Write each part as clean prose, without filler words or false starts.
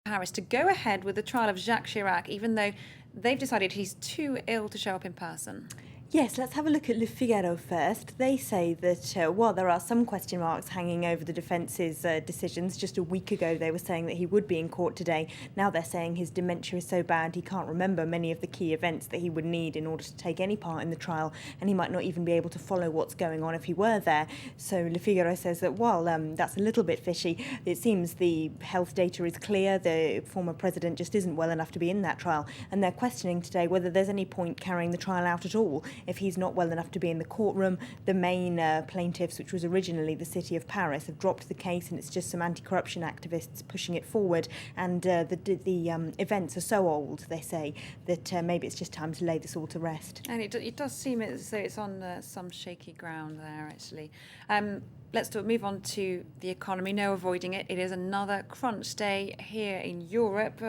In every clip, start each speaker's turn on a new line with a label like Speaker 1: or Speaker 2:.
Speaker 1: Paris to go ahead with the trial of Jacques Chirac, even though they've decided he's too ill to show up in person.
Speaker 2: Yes, let's have a look at Le Figaro first. They say that while there are some question marks hanging over the defence's decisions, just a week ago they were saying that he would be in court today. Now they're saying his dementia is so bad he can't remember many of the key events that he would need in order to take any part in the trial, and he might not even be able to follow what's going on if he were there. So Le Figaro says that while that's a little bit fishy, it seems the health data is clear. The former president just isn't well enough to be in that trial, and they're questioning today whether there's any point carrying the trial out at all if he's not well enough to be in the courtroom. The main plaintiffs, which was originally the city of Paris, have dropped the case, and it's just some anti-corruption activists pushing it forward. And the events are so old, they say, that maybe it's just time to lay this all to rest.
Speaker 1: And it does seem as though it's on some shaky ground there, actually. Let's move on to the economy. No avoiding it. It is another crunch day here in Europe.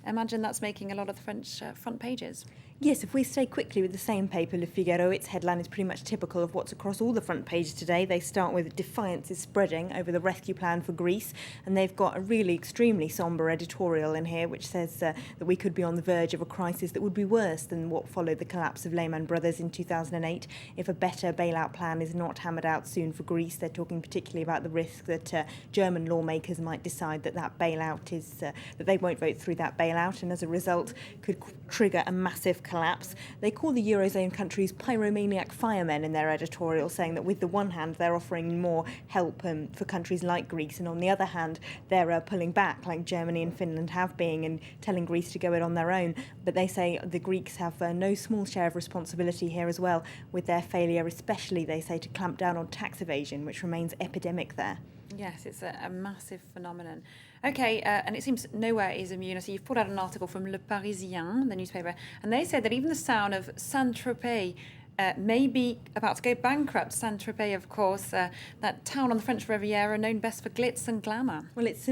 Speaker 1: Imagine that's making a lot of the French front pages.
Speaker 2: Yes, if we stay quickly with the same paper, Le Figaro, its headline is pretty much typical of what's across all the front pages today. They start with defiance is spreading over the rescue plan for Greece, and they've got a really extremely sombre editorial in here which says that we could be on the verge of a crisis that would be worse than what followed the collapse of Lehman Brothers in 2008 if a better bailout plan is not hammered out soon for Greece. They're talking particularly about the risk that German lawmakers might decide that bailout is, that they won't vote through that bailout, and as a result could trigger a massive collapse. They call the Eurozone countries pyromaniac firemen in their editorial, saying that with the one hand they're offering more help for countries like Greece, and on the other hand they're pulling back like Germany and Finland have been and telling Greece to go it on their own. But they say the Greeks have no small share of responsibility here as well, with their failure especially, they say, to clamp down on tax evasion, which remains epidemic there.
Speaker 1: Yes, it's a massive phenomenon. Okay, and it seems nowhere is immune. So you've pulled out an article from Le Parisien, the newspaper, and they said that even the sound of Saint-Tropez may be about to go bankrupt. Saint-Tropez, of course, that town on the French Riviera known best for glitz and glamour.
Speaker 2: Well, it's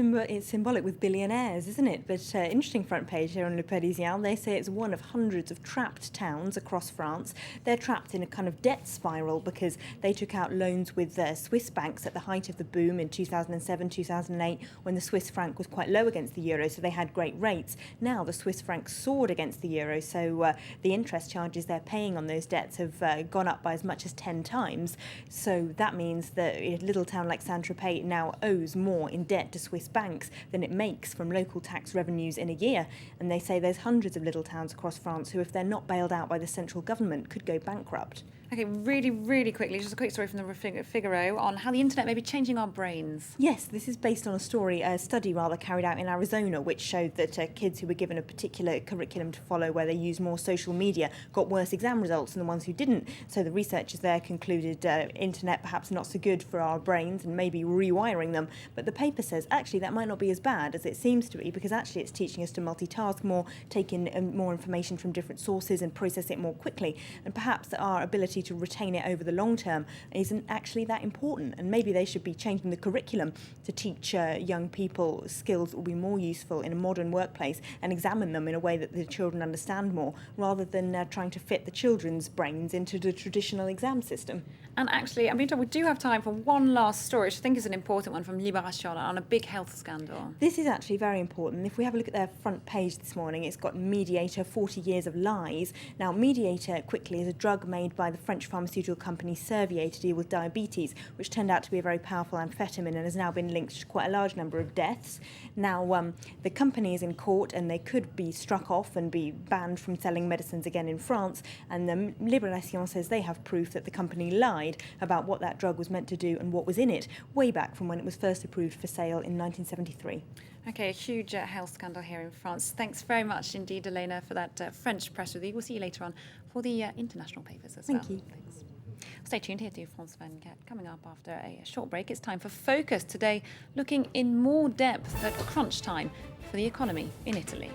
Speaker 2: symbolic with billionaires, isn't it? But interesting front page here on Le Parisien. They say it's one of hundreds of trapped towns across France. They're trapped in a kind of debt spiral because they took out loans with Swiss banks at the height of the boom in 2007, 2008, when the Swiss franc was quite low against the euro, so they had great rates. Now the Swiss franc soared against the euro, so the interest charges they're paying on those debts have gone up by as much as 10 times. So that means that a little town like Saint-Tropez now owes more in debt to Swiss banks than it makes from local tax revenues in a year. And they say there's hundreds of little towns across France who, if they're not bailed out by the central government, could go bankrupt.
Speaker 1: Okay, really, really quickly, just a quick story from the Figaro on how the internet may be changing our brains.
Speaker 2: Yes, this is based on a study carried out in Arizona, which showed that kids who were given a particular curriculum to follow where they used more social media got worse exam results than the ones who didn't. So the researchers there concluded internet perhaps not so good for our brains and maybe rewiring them. But the paper says actually that might not be as bad as it seems to be, because actually it's teaching us to multitask more, take in more information from different sources and process it more quickly. And perhaps our ability to retain it over the long term isn't actually that important, and maybe they should be changing the curriculum to teach young people skills that will be more useful in a modern workplace and examine them in a way that the children understand more, rather than trying to fit the children's brains into the traditional exam system.
Speaker 1: And actually, we do have time for one last story, which I think is an important one, from Libération on a big health scandal.
Speaker 2: This is actually very important. If we have a look at their front page this morning, it's got Mediator, 40 years of lies. Now, Mediator, quickly, is a drug made by the French pharmaceutical company Servier to deal with diabetes, which turned out to be a very powerful amphetamine and has now been linked to quite a large number of deaths. Now, the company is in court and they could be struck off and be banned from selling medicines again in France. And the Libération says they have proof that the company lied about what that drug was meant to do and what was in it, way back from when it was first approved for sale in 1973.
Speaker 1: Okay, a huge health scandal here in France. Thanks very much indeed, Elena, for that French press review. We'll see you later on for the international papers as well.
Speaker 2: Thank you.
Speaker 1: Thanks. Stay tuned here to France 24. Coming up after a short break, it's time for Focus today, looking in more depth at crunch time for the economy in Italy.